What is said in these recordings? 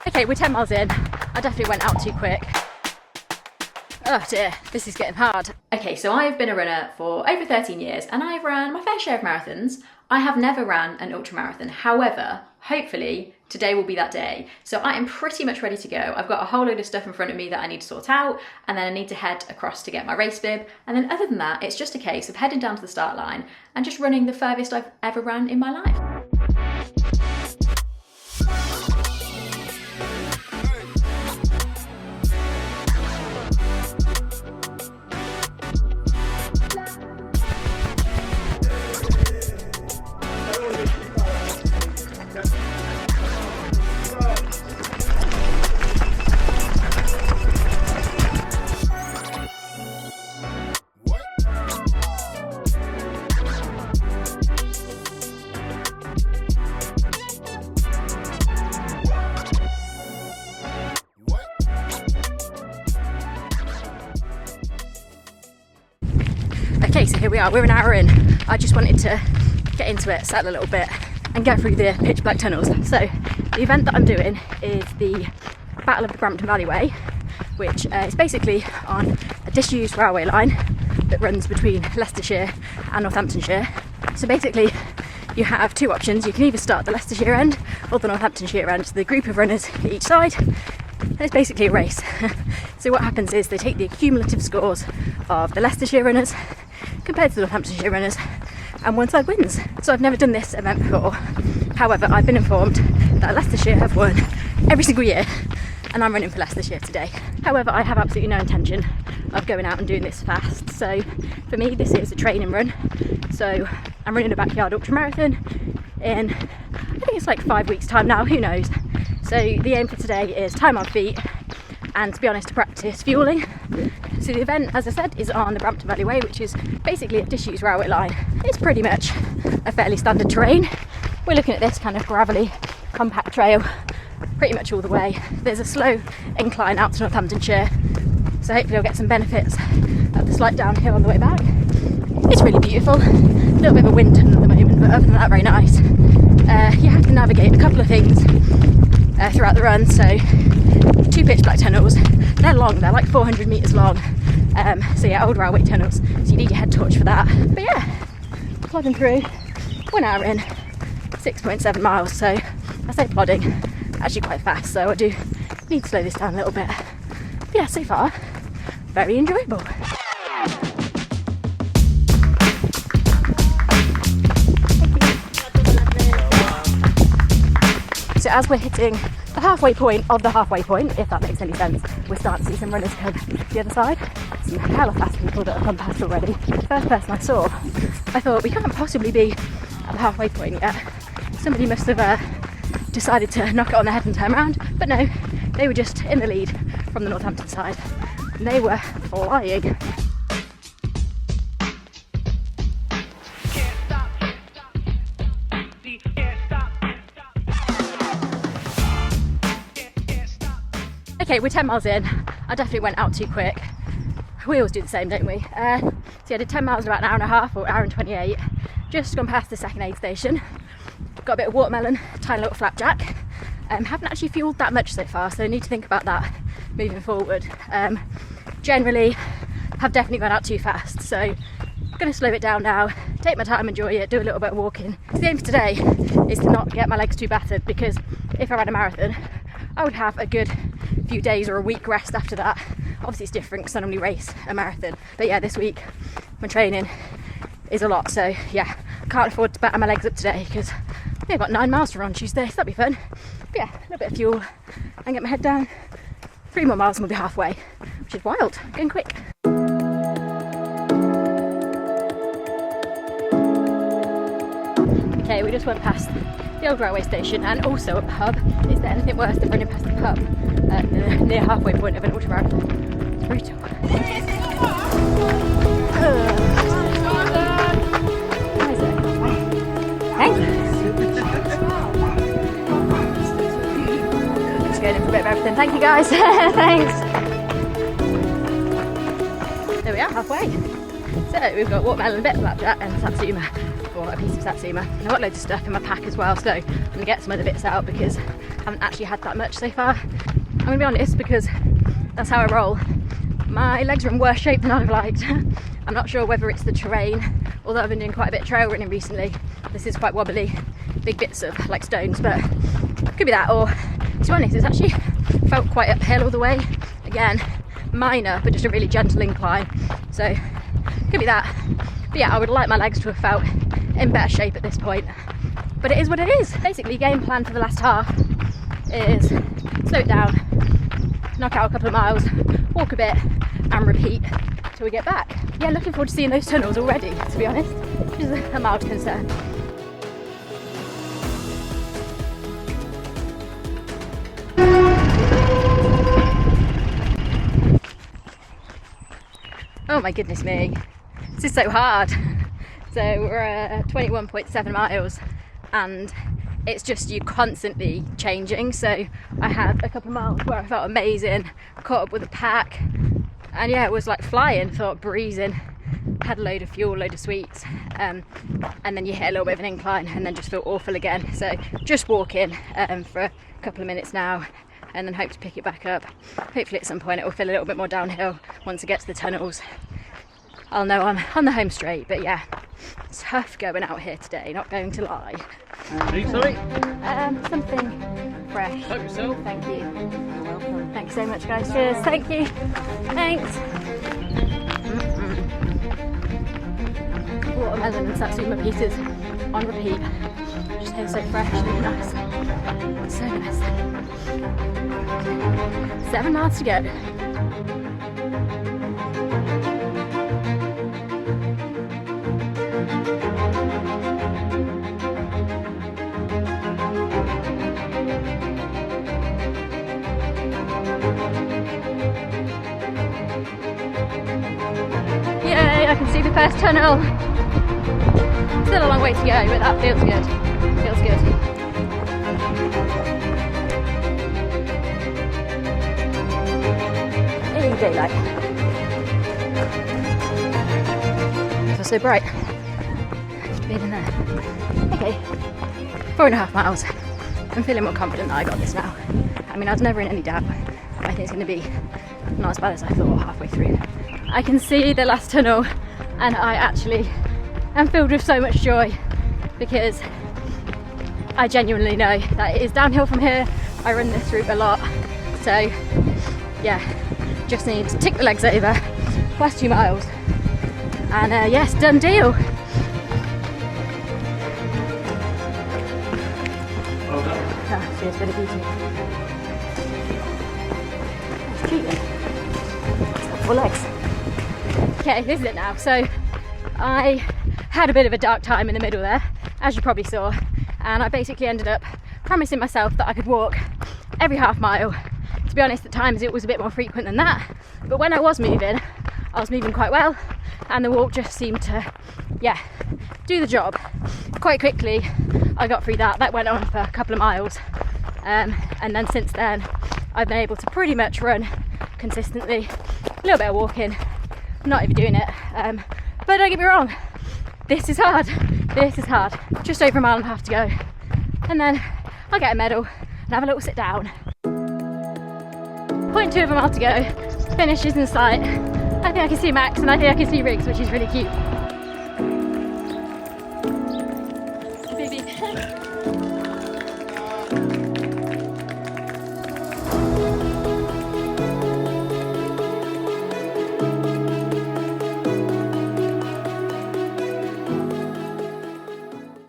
Okay, we're 10 miles in. I definitely went out too quick. Oh dear, this is getting hard. Okay, so I've been a runner for over 13 years and I've ran my fair share of marathons. I have never ran an ultramarathon. However, hopefully today will be that day. So I am pretty much ready to go. I've got a whole load of stuff in front of me that I need to sort out, and then I need to head across to get my race bib. And then other than that, it's just a case of heading down to the start line and just running the furthest I've ever ran in my life. Okay, so here we are, we're an hour in. I just wanted to get into it, settle a little bit and get through the pitch black tunnels. So the event that I'm doing is the Battle of the Brampton Valleyway, which is basically on a disused railway line that runs between Leicestershire and Northamptonshire. So basically you have two options. You can either start the Leicestershire end or the Northamptonshire end, so the group of runners each side. And it's basically a race. So what happens is they take the cumulative scores of the Leicestershire runners compared to the Northamptonshire runners, and one side wins. So I've never done this event before. However, I've been informed that Leicestershire have won every single year, and I'm running for Leicestershire today. However, I have absolutely no intention of going out and doing this fast. So for me, this is a training run. So I'm running a backyard ultramarathon in, I think it's like 5 weeks time now, who knows. So the aim for today is time on feet and, to be honest, to practice fueling. So the event, as I said, is on the Brampton Valleyway, which is basically a disused railway line. It's pretty much a fairly standard terrain. We're looking at this kind of gravelly, compact trail pretty much all the way. There's a slow incline out to Northamptonshire, so hopefully I'll get some benefits of the slight downhill on the way back. It's really beautiful. A little bit of a wind tunnel at the moment, but other than that, very nice. You have to navigate a couple of things throughout the run. So 2 pitch black tunnels. They're long, they're like 400 metres long. So yeah, old railway tunnels, so you need your head torch for that. But yeah, plodding through, 1 hour in, 6.7 miles. So I say plodding, actually quite fast, so I do need to slow this down a little bit. But yeah, so far, very enjoyable. So as we're hitting the halfway point of the halfway point, if that makes any sense, we're starting to see some runners come the other side. Some hella fast people that have come past already. The first person I saw, I thought, we can't possibly be at the halfway point yet. Somebody must have decided to knock it on the head and turn around, but no, they were just in the lead from the Northampton side. And they were flying. Okay, we're 10 miles in. I definitely went out too quick. We always do the same, don't we? So yeah, I did 10 miles in about an hour and a half, or hour and 28. Just gone past the second aid station. Got a bit of watermelon, tiny little flapjack. Haven't actually fueled that much so far, so I need to think about that moving forward. Generally, have definitely gone out too fast, so I'm going to slow it down now, take my time, enjoy it, do a little bit of walking. So the aim for today is to not get my legs too battered, because if I ran a marathon, I would have a good few days or a week rest after that. Obviously it's different because I normally race a marathon, but yeah, this week my training is a lot, so yeah, can't afford to batter my legs up today because I've got 9 miles to run on Tuesday, so that'll be fun. But yeah, a little bit of fuel and get my head down. 3 more miles and we'll be halfway, which is wild, going quick. Okay, we just went past the old railway station and also a pub. Is there anything worse than running past the pub at the near halfway point of an ultramarathon? It's brutal. Just going in for a bit of everything. Thank you guys. Thanks. There we are, halfway. So we've got watermelon, a bit of flapjack and satsuma for a piece of satsuma. I've got loads of stuff in my pack as well, so I'm going to get some other bits out because I haven't actually had that much so far. I'm going to be honest, because that's how I roll. My legs are in worse shape than I'd have liked. I'm not sure whether it's the terrain, although I've been doing quite a bit of trail running recently. This is quite wobbly, big bits of like stones, but it could be that, or to be honest, it's actually felt quite uphill all the way. Again, minor, but just a really gentle incline, so could be that. But yeah, I would like my legs to have felt in better shape at this point, but it is what it is. Basically, game plan for the last half is slow it down, knock out a couple of miles, walk a bit, and repeat till we get back. Yeah, looking forward to seeing those tunnels already, to be honest, which is a mild concern. Oh my goodness me, this is so hard. So we're at 21.7 miles and it's just you constantly changing. So I had a couple of miles where I felt amazing, caught up with the pack, and yeah, it was like flying, thought breezing, had a load of fuel, load of sweets, and then you hit a little bit of an incline and then just feel awful again. So just walking for a couple of minutes now and then hope to pick it back up. Hopefully at some point it will feel a little bit more downhill once it gets to the tunnels. I'll know I'm on the home straight, but yeah, tough going out here today, not going to lie. Sorry? Something fresh. Help yourself. Thank you. You're welcome. Thank you so much, guys. Cheers. Thank you. Thanks. Watermelon and satsuma pieces on repeat. Just tastes so fresh and nice. So nice. 7 miles to go. Yay, I can see the first tunnel. Still a long way to go, but that feels good. Feels good. Hey, daylight. It feels so bright. Just being in there. Okay, 4.5 miles. I'm feeling more confident that I got this now. I mean, I was never in any doubt. I think it's going to be not as bad as I thought halfway through. I can see the last tunnel and I actually am filled with so much joy because I genuinely know that it is downhill from here. I run this route a lot, so yeah, just need to tick the legs over, last 2 miles, and yes, done deal. Well done. Ah, cheers, bit of beauty. That's cheating. It's got 4 legs. Okay, this is it now. So I had a bit of a dark time in the middle there, as you probably saw, and I basically ended up promising myself that I could walk every half mile. To be honest, at times it was a bit more frequent than that, but when I was moving quite well, and the walk just seemed to, yeah, do the job. Quite quickly I got through that. That went on for a couple of miles, and then since then I've been able to pretty much run consistently, a little bit of walking, not overdoing it, but don't get me wrong, this is hard. Just over 1.5 miles to go, and then I'll get a medal and have a little sit down. 0.2 of a mile to go, finish is in sight. I think I can see Max and I think I can see Riggs, which is really cute. Baby.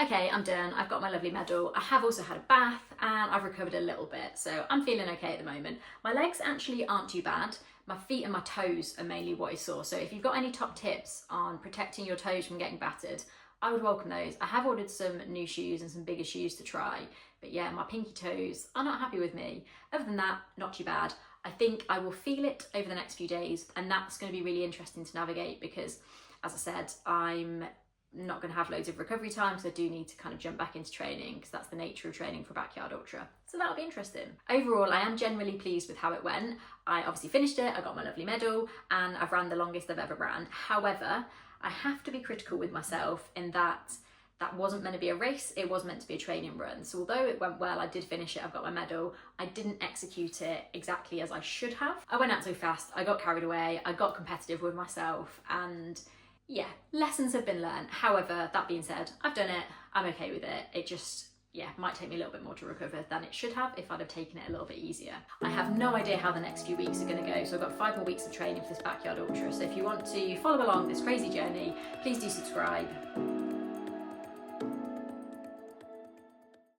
Okay, I'm done. I've got my lovely medal. I have also had a bath and I've recovered a little bit, so I'm feeling okay at the moment. My legs actually aren't too bad. My feet and my toes are mainly what is sore. So if you've got any top tips on protecting your toes from getting battered, I would welcome those. I have ordered some new shoes and some bigger shoes to try, but yeah, my pinky toes are not happy with me. Other than that, not too bad. I think I will feel it over the next few days, and that's going to be really interesting to navigate because, as I said, I'm not going to have loads of recovery time, so I do need to kind of jump back into training because that's the nature of training for a backyard ultra. So that'll be interesting. Overall, I am generally pleased with how it went. I obviously finished it, I got my lovely medal, and I've ran the longest I've ever ran. However, I have to be critical with myself in that that wasn't meant to be a race, it was meant to be a training run. So although it went well, I did finish it, I've got my medal, I didn't execute it exactly as I should have. I went out so fast, I got carried away, I got competitive with myself, and yeah, lessons have been learned. However, that being said, I've done it, I'm okay with it. It just, yeah, might take me a little bit more to recover than it should have if I'd have taken it a little bit easier. I have no idea how the next few weeks are going to go, so I've got 5 more weeks of training for this backyard ultra. So if you want to follow along this crazy journey, please do subscribe.